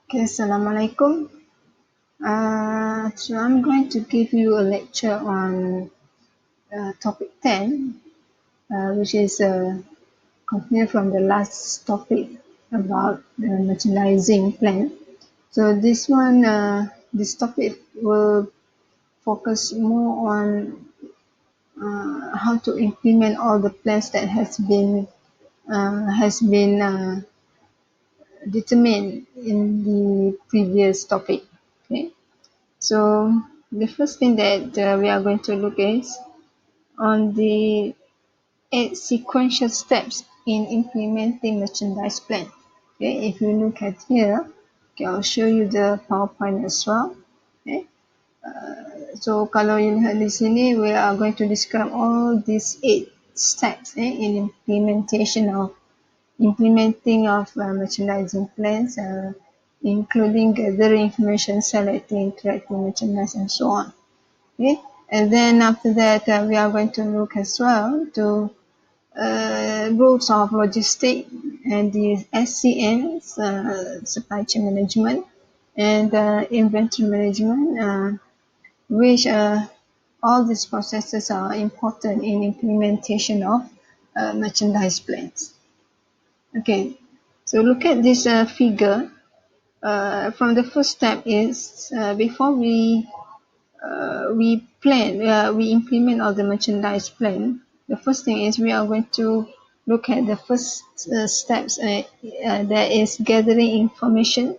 Okay, Assalamualaikum. So I'm going to give you a lecture on topic 10, which is continued from the last topic about the merchandising plan. So this topic will focus more on how to implement all the plans that has been determined in the previous topic. Okay. So the first thing that we are going to look is on the 8 sequential steps in implementing merchandise plan. Okay, if you look at here, okay, I'll show you the PowerPoint as well. Okay, so kalau you lihat di sini, we are going to describe all these 8 steps in implementing of merchandising plans, including gathering information, selecting, interacting merchandise, and so on. Okay, and then after that, we are going to look as well to rules of logistic and the SCMs, supply chain management, and inventory management, which all these processes are important in implementation of merchandise plans. Okay, so look at this figure. From the first step is before we implement all the merchandise plan. The first thing is we are going to look at the first steps. That is gathering information,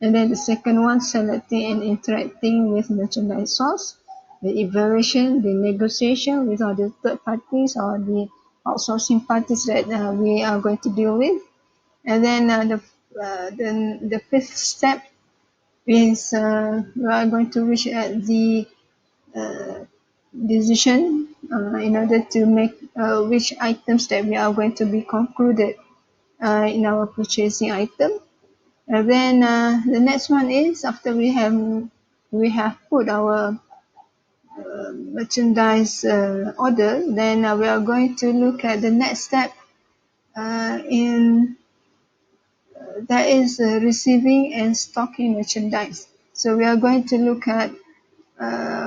and then the second one, selecting and interacting with merchandise source, the evaluation, the negotiation with other third parties or the outsourcing parties that we are going to deal with, and then the fifth step is we are going to reach at the uh, decision in order to make which items that we are going to be concluded in our purchasing item. And then the next one is after we have put our merchandise order, then we are going to look at the next step in that is receiving and stocking merchandise. So we are going to look at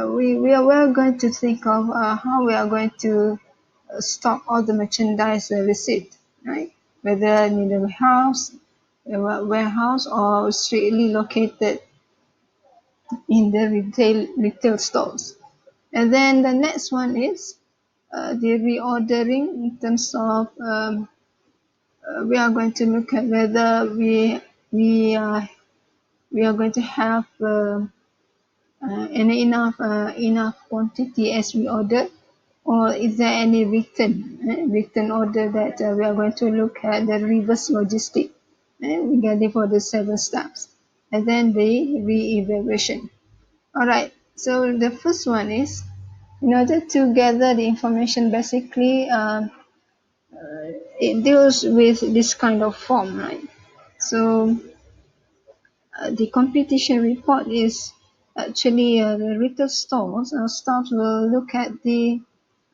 we are going to think of how we are going to stock all the merchandise received, right? Whether in the warehouse or strictly located in the retail stores. And then the next one is the reordering in terms of we are going to look at whether we are we are going to have enough quantity as we ordered, or is there any written order that we are going to look at the reverse logistic regarding for the 7 steps, and then the re-evaluation. All right. So the first one is in order to gather the information. Basically, it deals with this kind of form, right? So the competition report is actually the retail stores. Staff will look at the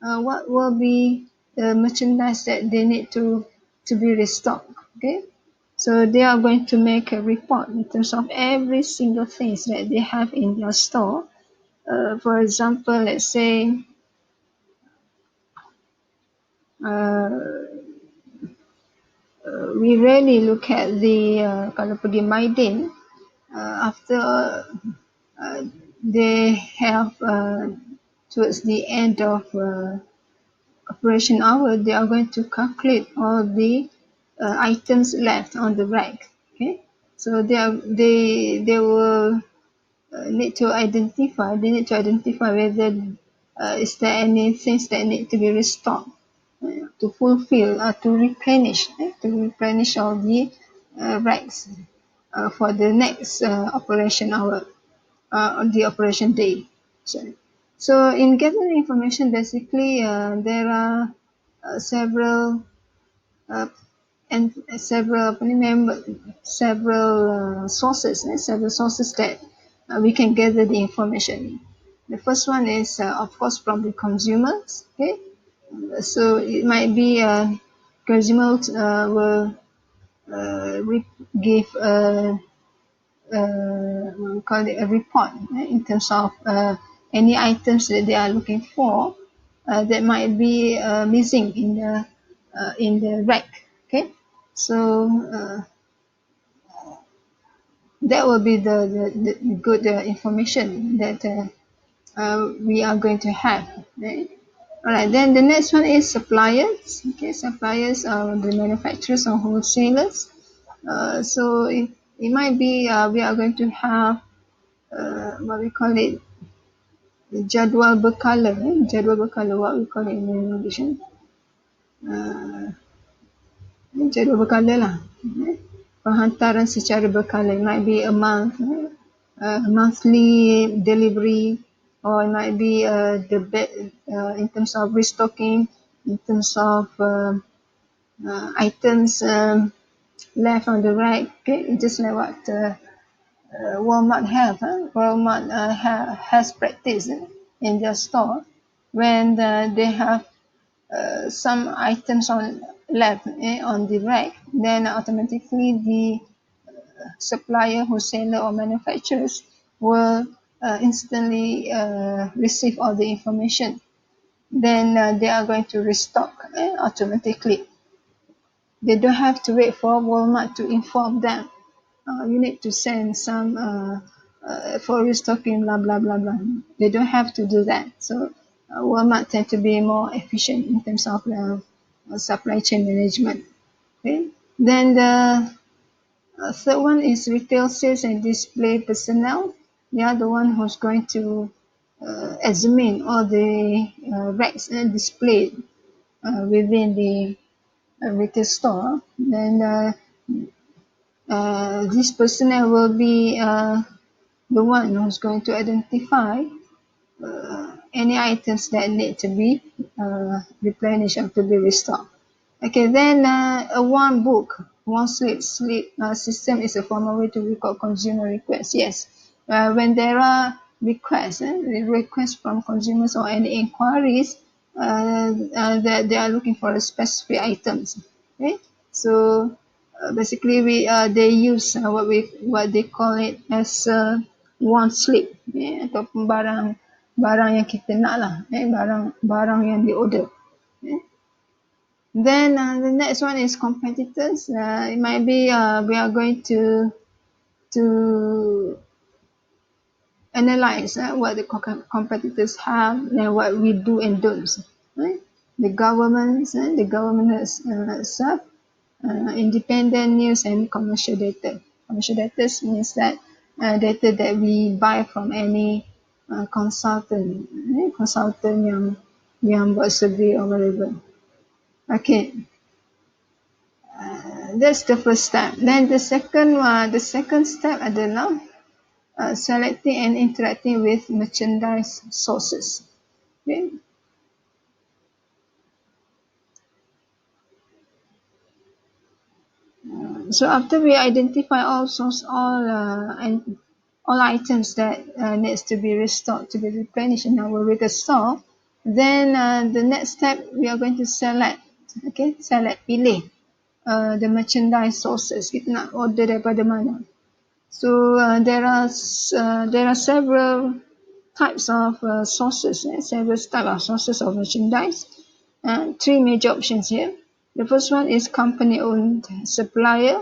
what will be the merchandise that they need to be restocked. Okay, so they are going to make a report in terms of every single things that they have in their store. For example, let's say uh, we rarely look at the kalau pergi Maidin, after uh, they have towards the end of operation hour, they are going to calculate all the items left on the rack. Okay, so they will they need to identify whether is there any things that need to be restocked to fulfill to replenish all the racks for the next operation hour on the operation day. So in gathering information, basically there are several uh, and several several sources that we can gather the information. The first one is of course from the consumers. Okay, so it might be consumers will give what we call it, a report in terms of any items that they are looking for that might be missing in the rack. Okay, so that will be the good information that we are going to have. Right? All right. Then the next one is suppliers. Okay, suppliers are the manufacturers or wholesalers. So it might be we are going to have what we call it, jadual berkala. Jadual berkala, what we call it in English. Uh, Jadual berkala lah. Penghantaran secara berkala. It might be a month, monthly delivery, or it might be in terms of restocking, in terms of items left on the rack. Okay, just like what Walmart have. Walmart has practiced in their store when they have some items on left on the rack, then automatically the supplier, wholesaler, or manufacturers will instantly receive all the information. Then they are going to restock automatically. They don't have to wait for Walmart to inform them. You need to send some for restocking, blah blah blah blah. They don't have to do that. So Walmart tend to be more efficient in terms of supply chain management. Okay. Then the third one is retail sales and display personnel. They are the one who's going to examine all the racks displayed within the retail store. Then this personnel will be the one who's going to identify any items that need to be replenished or to be restocked. Okay, then a one book, one slip system is a formal way to record consumer requests. Yes, when there are requests from consumers or any inquiries that they are looking for a specific items. Okay, so basically they use what they call it as one slip, ataupun barang yang kita nak lah, barang yang di order. Then the next one is competitors. It might be we are going to analyze what the competitors have and what we do and don't. Right? The government has independent news and commercial data. Commercial data means that data that we buy from any consultant yang buat survey or whatever. Okay. That's the first step. Then the second step adalah selecting and interacting with merchandise sources. Okay. So after we identify all items that needs to be restocked, to be replenished in our retail store, then the next step we are going to select. Okay, pilih the merchandise sources. Kita nak order daripada mana. So there are several types of sources, several types of sources of merchandise. Three major options here. The first one is company-owned supplier.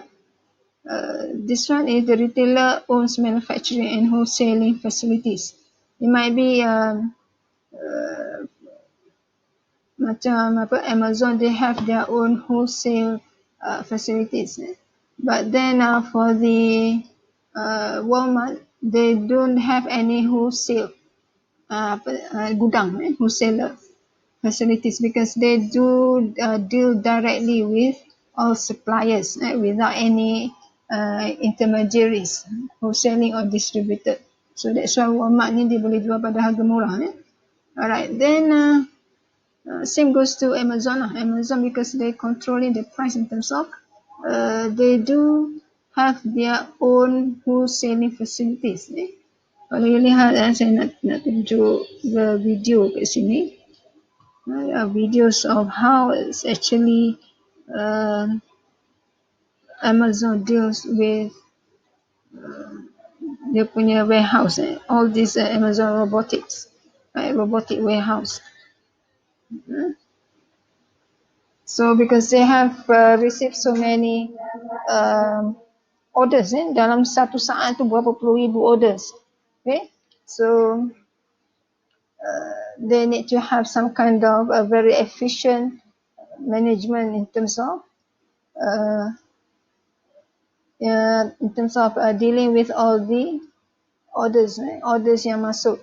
This one is the retailer owns manufacturing and wholesaling facilities. It might be macam Amazon, they have their own wholesale facilities. But then for the Walmart, they don't have any wholesale gudang, wholesaler facilities, because they do deal directly with all suppliers without any intermediaries, wholesaling or distributor. So that's why Walmart ni dia boleh jual pada harga murah. Alright, then same goes to Amazon. Amazon, because they controlling the price in terms of they do have their own wholesaling facilities. Kalau you lihat saya nak tunjuk the video kat sini. Videos of how it's actually Amazon deals with dia punya warehouse, all this Amazon robotics, robotic warehouse. So because they have received so many orders, dalam satu saat tu berapa puluh ribu orders, okay, so they need to have some kind of a very efficient management in terms of dealing with all the orders yang masuk.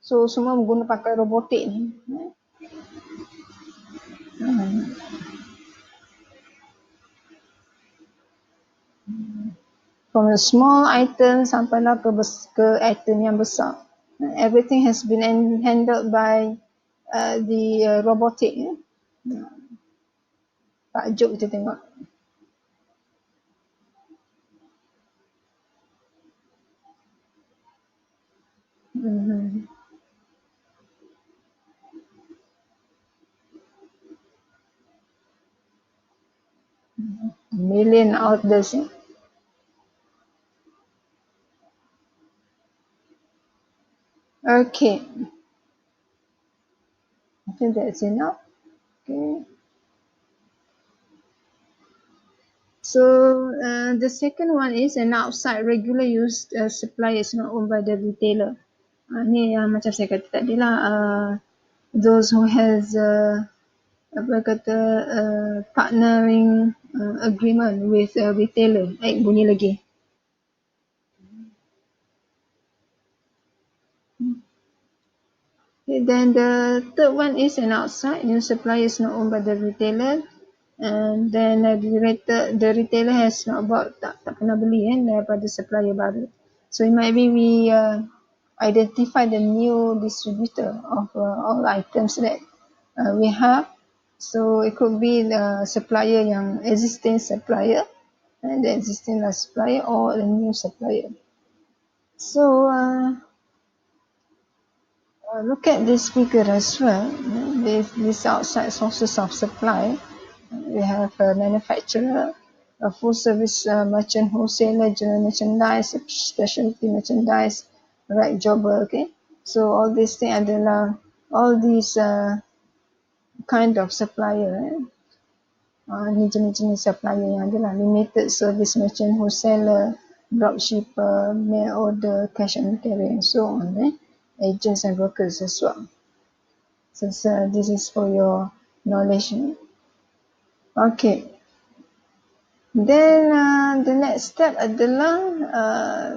So semua guna pakai robotik ni. From a small item sampailah ke item yang besar. Everything has been handled by the robotic. Takjub kita tengok. Million orders. Okay. I think that's enough. Okay. So the second one is an outside regular use supplier is not owned by the retailer. Ni yang macam saya kata tadi lah, those who has partnering agreement with a retailer. Bunyi lagi. Okay, then the third one is an outside new supplier is not owned by the retailer. And then the retailer has not bought, tak pernah beli daripada supplier baru. So it might be we identify the new distributor of all items that we have. So it could be the supplier yang existing supplier, and the existing supplier or the new supplier. So look at this figure as well. This outside sources of supply. We have a manufacturer, a full service merchant, wholesaler, general merchandise, specialty merchandise, right jobber. Okay, so all these things adalah all these kind of supplier. Ni jenis-jenis supplier yang adalah limited service merchant, wholesaler, dropshipper, mail order, cash and carry, and so on. Agents and brokers as well. So this is for your knowledge. Okay. Then the next step adalah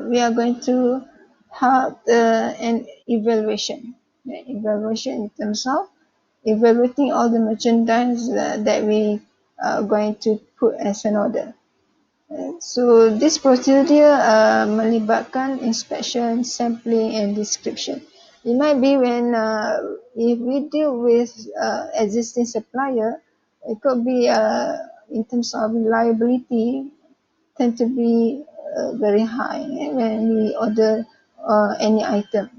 we are going to have an evaluation. Evaluation in terms of evaluating all the merchandise that we are going to put as an order. So this procedure melibatkan inspection, sampling and description. It might be when if we deal with existing supplier, it could be in terms of reliability tend to be very high when we order any item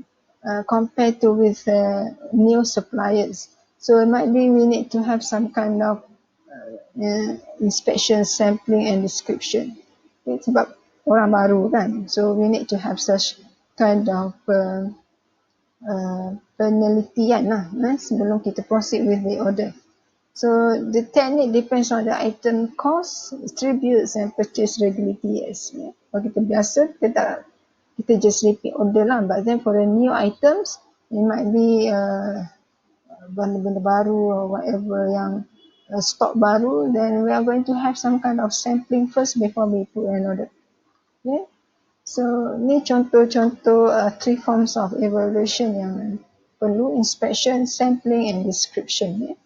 compared to with new suppliers. So it might be we need to have some kind of inspection, sampling and description. Sebab orang baru kan, so we need to have such kind of penelitian lah sebelum kita proceed with the order. So the technique depends on the item cost, attributes and purchase regularity. Yes. Kalau kita biasa, kita just repeat order lah. But then for the new items, it might be benda-benda baru or whatever yang stock baru, then we are going to have some kind of sampling first before we put an order. Okay. So ni contoh-contoh 3 forms of evaluation yang perlu: inspection, sampling and description. Yeah.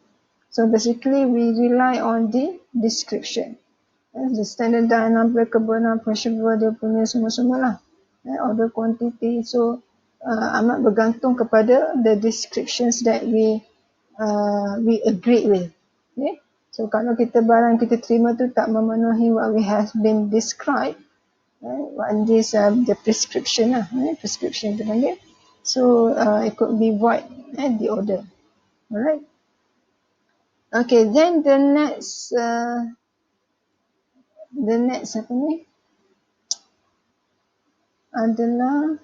So basically we rely on the description. The standard non-breakable, non-perishable, dia punya semua-semua lah. Order quantity. So amat bergantung kepada the descriptions that we agree with. Okay? So kalau kita barang kita terima tu tak memenuhi what we have been described, what is the prescription lah, prescription tu panggil. So it could be void the order. Alright. Okay, then the next apa ni? adalah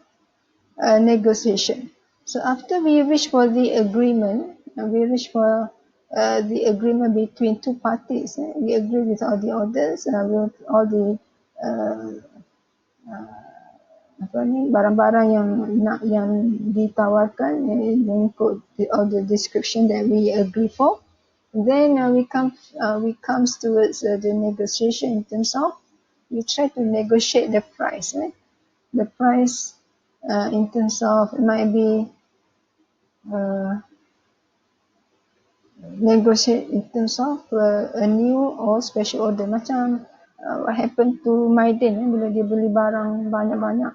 negotiation. So after we reach for the agreement, we reach for the agreement between two parties. We agree with all the orders, with all the apa ni, barang-barang yang ditawarkan, yang ikut all the description that we agree for. Then we comes towards the negotiation in terms of we try to negotiate the price. The price in terms of it might be negotiate in terms of a new or special order. Macam what happened to Maiden bila dia beli barang banyak-banyak.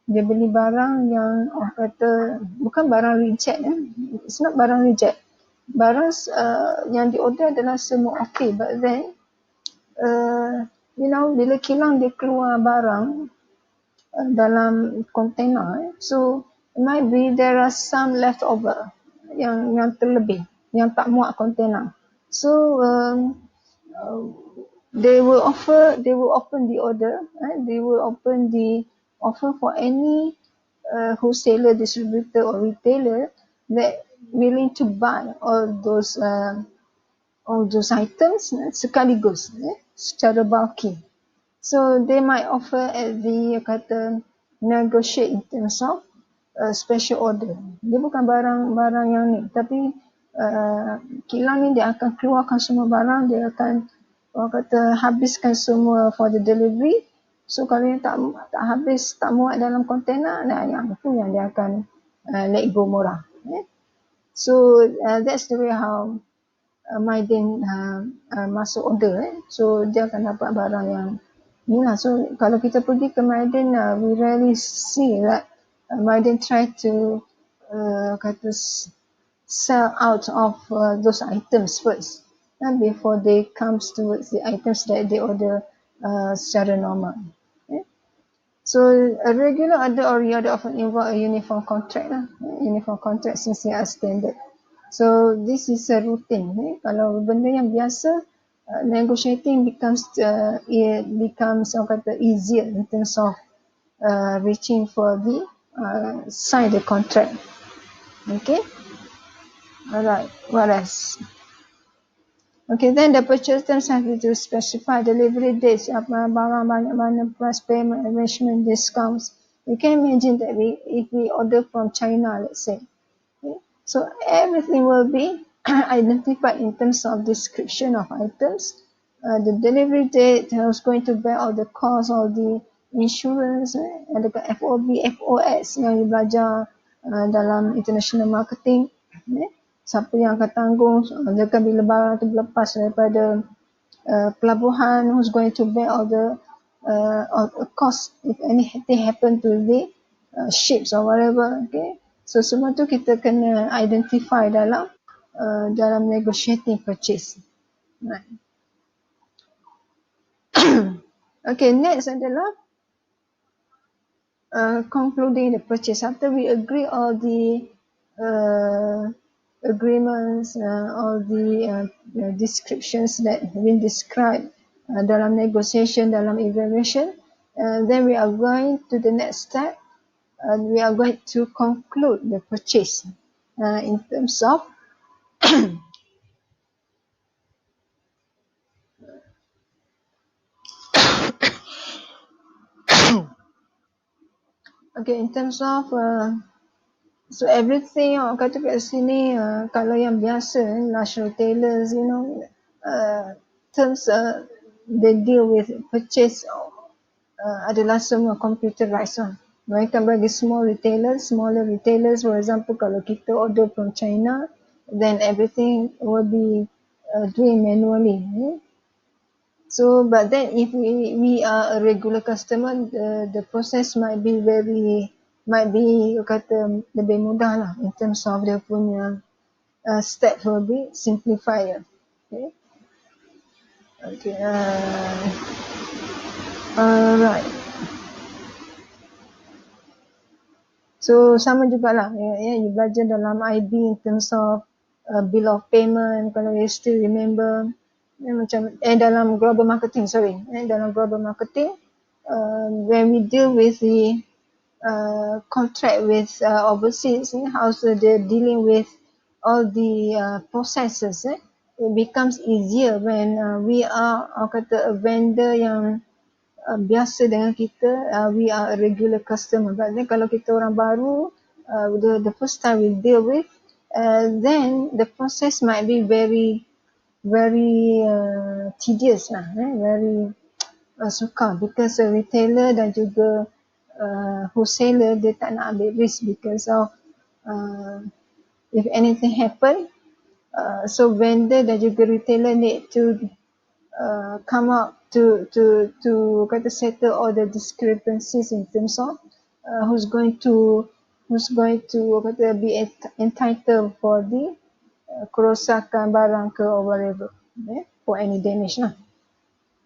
Dia beli barang yang kata bukan barang reject. It's not barang reject. Barang yang diorder adalah semua okay, but then bila kilang dia keluar barang dalam kontainer, so it might be there are some leftover yang terlebih, yang tak muat kontainer. So they will open the order, they will open the offer for any wholesaler, distributor or retailer that willing to buy all those items sekaligus, secara bulky. So they might offer at the negotiate in terms of special order. Dia bukan barang-barang yang ni, tapi kilang ni dia akan keluarkan semua barang, dia akan habiskan semua for the delivery. So kalau yang tak habis, tak muat dalam kontainer, yang itu yang dia akan let go murah. So that's the way how Maiden masuk order. So dia akan dapat barang yang ni lah. So kalau kita pergi ke Maiden, we rarely see that Maiden try to sell out of those items first before they comes towards the items that they order secara normal. So a regular order or reorder often involve a uniform contract lah. Uniform contract since they are standard. So this is a routine. Kalau benda yang biasa, negotiating becomes easier in terms of reaching for the sign the contract. Okay. Alright. What else? Okay, then the purchase terms have to specify delivery dates, barang banyak mana, price, payment, arrangement, discounts. You can imagine that if we order from China, let's say. Okay? So everything will be identified in terms of description of items, the delivery date, who's going to bear all the costs, all the insurance, and the FOB, FOS yang you belajar dalam international marketing. Siapa yang akan tanggung, bila barang tu lepas daripada pelabuhan, who's going to bear all the cost if anything happen to the ships or whatever. Okay, so semua tu kita kena identify dalam negotiating purchase. Right. Okay, next adalah concluding the purchase. After we agree all the agreements, all the descriptions that have been described dalam negotiation, dalam evaluation, then we are going to the next step. We are going to conclude the purchase in terms of okay, in terms of so everything orang kata kat sini, kalau yang biasa, large retailers, terms they deal with purchase adalah semua computerized one. Mereka bagi smaller retailers, for example, kalau kita order from China, then everything will be doing manually. So, but then if we are a regular customer, the process might be kata lebih mudah lah in terms of dia punya steps will be simplified. Okay. Alright. So sama jugalah, you belajar dalam IB in terms of bill of payment, kalau you still remember, macam dalam global marketing, dalam global marketing, when we deal with the contract with overseas, how they're dealing with all the processes, it becomes easier when we are kata a vendor yang biasa dengan kita, we are a regular customer. But then kalau kita orang baru, the first time we deal with, then the process might be very very tedious lah, very sukar, because retailer dan juga wholesaler dia tak nak ambil risk because of if anything happen, so vendor dan juga retailer need to come up to kata settle all the discrepancies in terms of who's going to kata be entitled for the kerosakan barang ke or whatever, for any damage lah.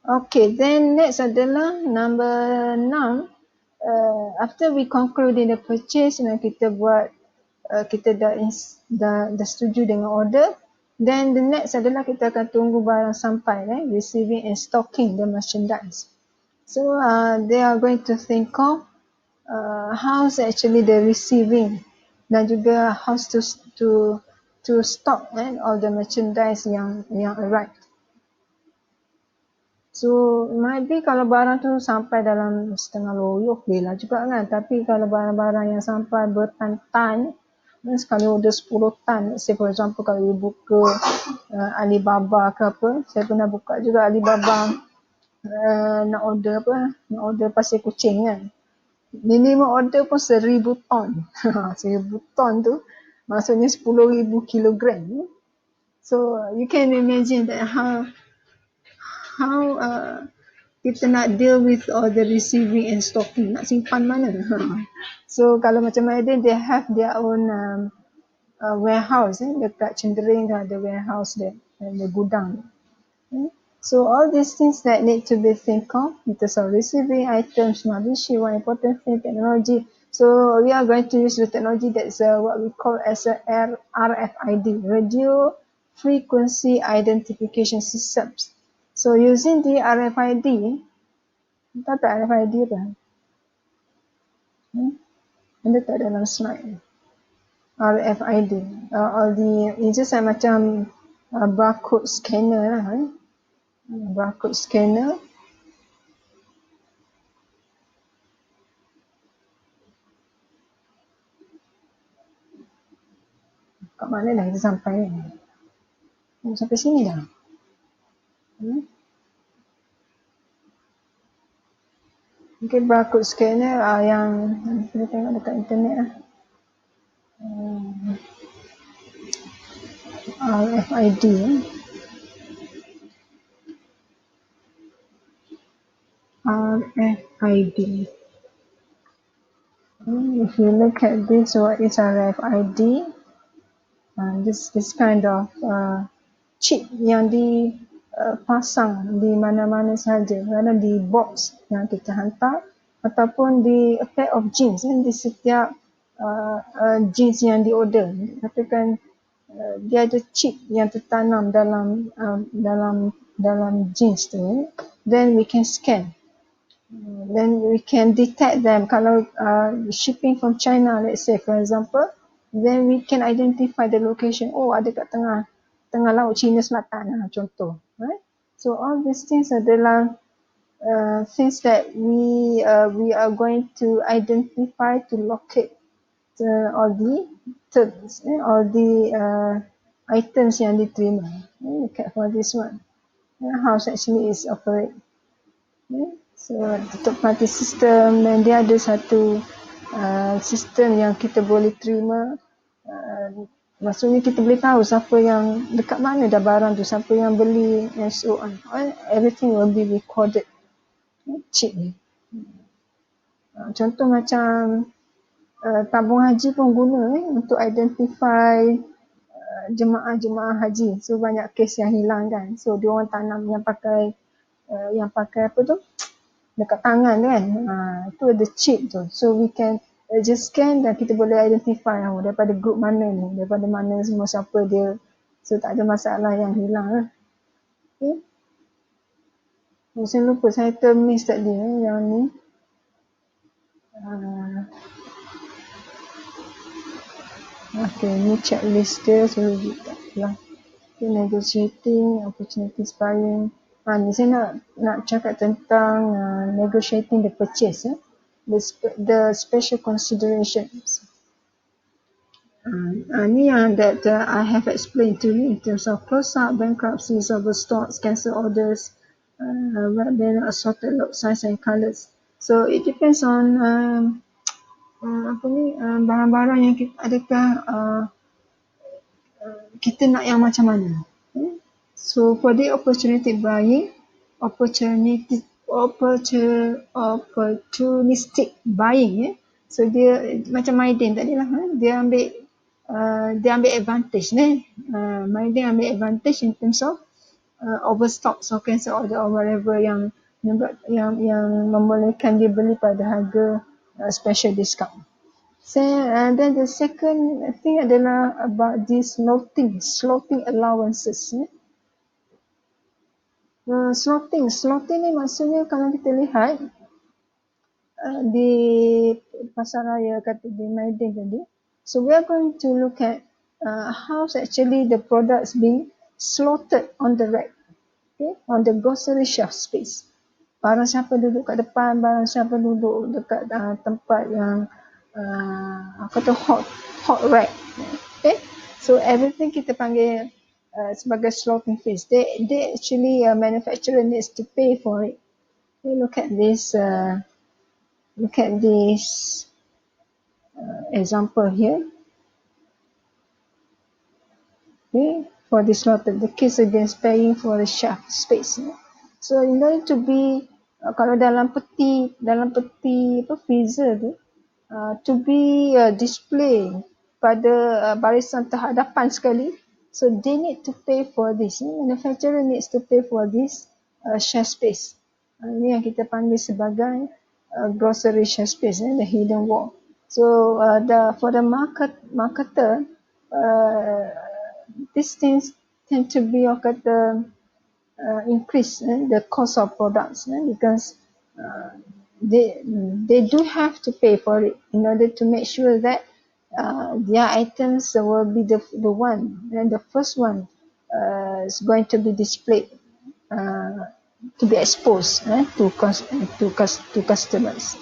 Okay, then next adalah number 6. After we conclude in the purchase dan kita buat kita dah setuju dengan order, then the next adalah kita akan tunggu barang sampai, receiving and stocking the merchandise. So they are going to think of how's actually the receiving dan juga how's to stock all the merchandise yang arrived. So maybe kalau barang tu sampai dalam setengah loyok boleh lah juga kan. Tapi kalau barang-barang yang sampai bertan-tan, sekali order 10 tan, say for example kalau you buka Alibaba ke apa, saya pernah buka juga Alibaba, nak order pasir kucing kan. Minimum order pun 1000 ton. 1000 ton tu maksudnya 10,000 kilogram. So you can imagine that how kita nak deal with all the receiving and stocking, nak simpan mana. So kalau macam Madden, they have their own warehouse, dekat Cendering ada warehouse there, the gudang. So all these things that need to be think of in terms of receiving items, Malaysia, one important thing, technology. So we are going to use the technology that's what we call as a RFID, Radio Frequency Identification Systems. So using the RFID, tahu tak RFID apa? Anda tak dalam slide. RFID, it's just macam barcode scanner lah. Barcode scanner. Kat mana dah kita sampai ni? Sampai sini dah. Mungkin barcode scanner yang kita tengok dekat internet lah. RFID. RFID. If you look at this, what is RFID? This kind of chip yang dipasang di mana-mana sahaja, kadang di box yang kita hantar ataupun di a pair of jeans, di setiap jeans yang di order. Katakan dia ada chip yang tertanam dalam jeans tu, then we can scan, then we can detect them. Kalau shipping from China, let's say for example, then we can identify the location. Oh, ada kat tengah laut China Selatan, contoh. Right? So all these things adalah things that we are going to identify to locate all the terms, all the items yang diterima. Look at for this one. How actually is operate. So third party system, dan dia ada satu sistem yang kita boleh terima, maksudnya kita boleh tahu siapa yang dekat mana dah barang tu, siapa yang beli and so on. Everything will be recorded. Chip ni. Contoh macam tabung haji pun guna untuk identify jemaah haji. So banyak kes yang hilang kan. So dia orang tanam yang pakai apa tu? Dekat tangan kan. Itu ada chip tu. So we can just scan dan kita boleh identify daripada group mana ni, daripada mana semua, siapa dia. So tak ada masalah yang hilang lah. Okay. Saya lupa, saya termiss tadi yang ni. Uh, okay, ni checklist dia suruh lah. Okay, negotiating, opportunities buying. Ni saya nak cakap tentang negotiating the purchase, the special considerations. Ni yang that I have explained to you in terms of close out, bankruptcies, overstocks, cancel orders, then assorted lot size and colours. So it depends on barang-barang yang kita adakah kita nak yang macam mana. So for the opportunity buying, opportunistic buying, so dia macam Maidin tadi lah, dia ambil advantage Maidin ambil advantage in terms of overstocks or cancel order or whatever yang membolehkan dia beli pada harga special discount. Then the second thing adalah about this slotting allowances. Slotting ni maksudnya kalau kita lihat di pasar raya kata di Maidin tadi, so we are going to look at how's actually the products being slotted on the rack, okay, on the grocery shelf space. Barang siapa duduk kat depan, barang siapa duduk dekat tempat yang hot rack, okay. So everything kita panggil sebagai slotting phase. They actually manufacturer needs to pay for it. Okay, look at this example here. Okay, for this slotted, the case against paying for the shelf space. So in order to be kalau dalam peti freezer tu, to be display pada barisan terhadapan sekali, so they need to pay for this. Manufacturer needs to pay for this shelf space. Ini yang kita panggil sebagai grocery shelf space, the hidden wall. So for the marketer, these things tend to be increase the cost of products because they do have to pay for it in order to make sure that their items will be the one and the first one is going to be displayed, to be exposed to customers.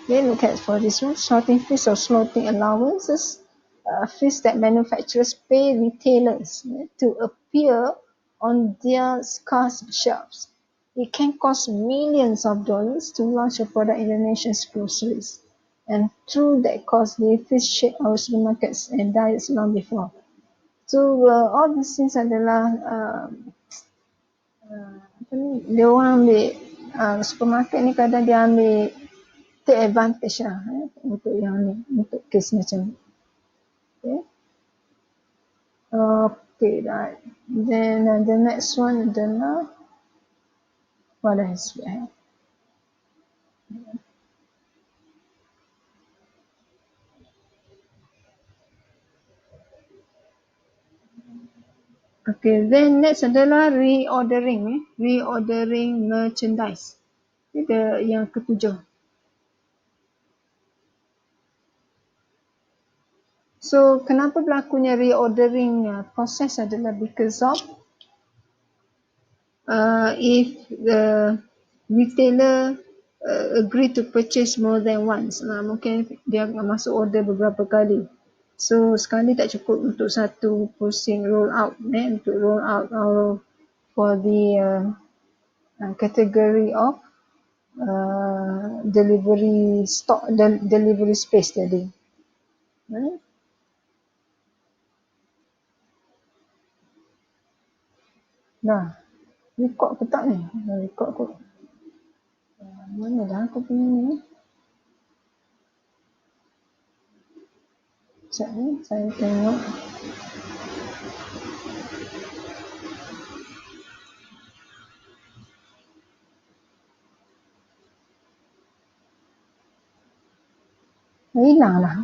Okay, look at for this one, slotting fees or slotting allowances, fees that manufacturers pay retailers to appear on their scarce shelves. It can cost millions of dollars to launch a product in the nation's groceries. And through that cost, the fees shape our supermarkets and diets long before. So all these things adalah dia orang ambil supermarket ni kadang dia ambil take advantage lah untuk yang ni, untuk kes macam ni. Okay, right. Then the next one adalah what else we have? Okay, then next adalah reordering merchandise. Itu yang ketujuh. So, kenapa berlakunya reordering proses adalah because of if the retailer agree to purchase more than once, mungkin dia masuk order beberapa kali. So sekali tak cukup untuk satu pusing roll out, untuk roll out for the category of delivery stock, delivery space tadi. Nah, record ke tak ni? Record kot. Mana dah aku punya ni? Sekejap ni, saya tengok. Hilang lah.